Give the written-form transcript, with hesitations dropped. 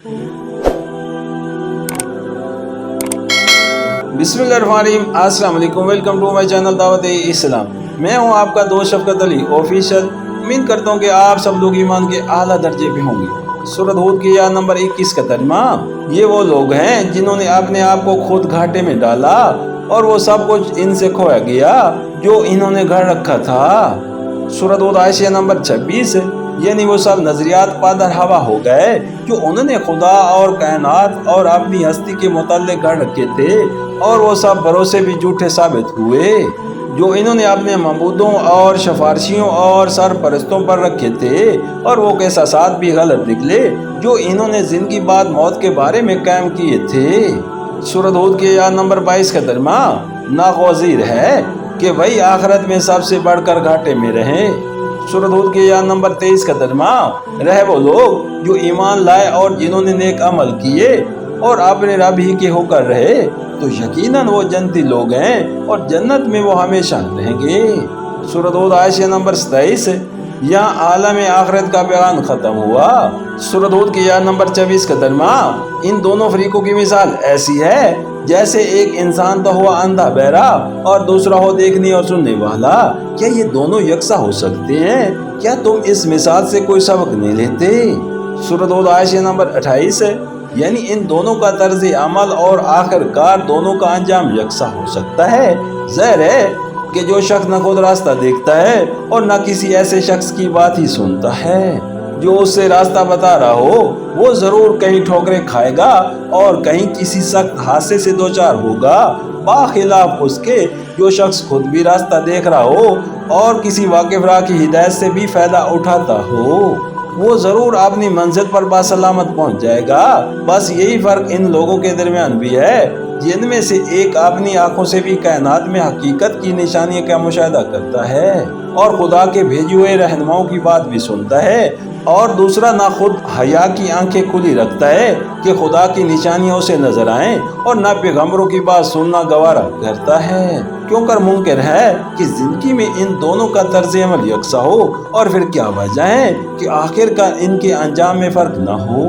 बिस्मिल्लाहिर्रहमानिर्रहीम। अस्सलाम वालेकुम, वेलकम टू माय चैनल दावत इस्लाम। मैं हूं आपका दोस्त शफकत अली ऑफिशियल। उम्मीद करता हूं कि आप सब लोग ईमान के आला दर्जे पे होंगे। सूरत हूद की आयत नंबर 21 का तर्जुमा। ये वो लोग हैं जिन्होंने अपने आप को खुद घाटे में डाला और वो सब कुछ इनसे खोया गया जो इन्होंने घर रखा था। सूरत हूद आयत नंबर 26। यानी वो सब नजरियात पादर हवा हो गए जो उन्होंने खुदा और कायनात और अपनी हस्ती के मुताल्लिक गढ़ रखे थे, और वो सब भरोसे भी झूठे साबित हुए जो इन्होंने अपने मबूदों और सिफारिशियों और सरपरस्तों पर रखे थे, और वो एहसासात भी गलत निकले जो इन्होंने जिंदगी बाद मौत के बारे में कायम किए थे। सूरत हूद के आयत नंबर 22 का तर्जुमा नागवाज़ीर है कि वही आखिरत में सबसे बढ़कर घाटे में रहे। सूरत हूद के आयत नंबर 23 का तर्जुमा रहे वो लोग जो ईमान लाए और जिन्होंने नेक अमल किए और अपने रब ही के होकर रहे, तो यकीनन वो जन्नती लोग हैं और जन्नत में वो हमेशा रहेंगे। सूरत हूद आयत नंबर 27। यहाँ आलम आखिरत का बयान ख़त्म हुआ। सूरत हूद की आयत नंबर 24 का तर्जुमा इन दोनों फरीकों की मिसाल ऐसी है जैसे एक इंसान तो हुआ अंधा बहरा और दूसरा हो देखने और सुनने वाला। क्या ये दोनों यकसा हो सकते हैं? क्या तुम इस मिसाल से कोई सबक नहीं लेते? सूरत हूद आयत नंबर 28। यानी इन दोनों का तर्ज अमल और आखिरकार दोनों का अंजाम यकसा हो सकता है। ज़ाहिर है कि जो शख्स न खुद रास्ता देखता है और न किसी ऐसे शख्स की बात ही सुनता है जो उससे रास्ता बता रहा हो, वो ज़रूर कहीं ठोकरें खाएगा और कहीं किसी सख्त हादसे से दो चार होगा, बाखिलाफ उसके जो शख्स खुद भी रास्ता देख रहा हो और किसी वाकिफ राह की हिदायत से भी फ़ायदा उठाता हो। वो ज़रूर अपनी मंजिल पर बासलामत पहुंच जाएगा। बस यही फ़र्क इन लोगों के दरमियान भी है जिनमें से एक अपनी आंखों से भी कायनात में हकीकत की निशानियों का मुशाहिदा करता है और खुदा के भेजे हुए रहनुमाओं की बात भी सुनता है, और दूसरा ना खुद हया की आंखें खुली रखता है कि खुदा की निशानियां उसे नजर आएं, और ना पैगंबरों की बात सुनना गवारा करता है। क्यों कर मुमकिन है कि जिंदगी में इन दोनों का तर्ज अमल यकसा हो, और फिर क्या वजह है कि आखिर का इनके अंजाम में फर्क ना हो।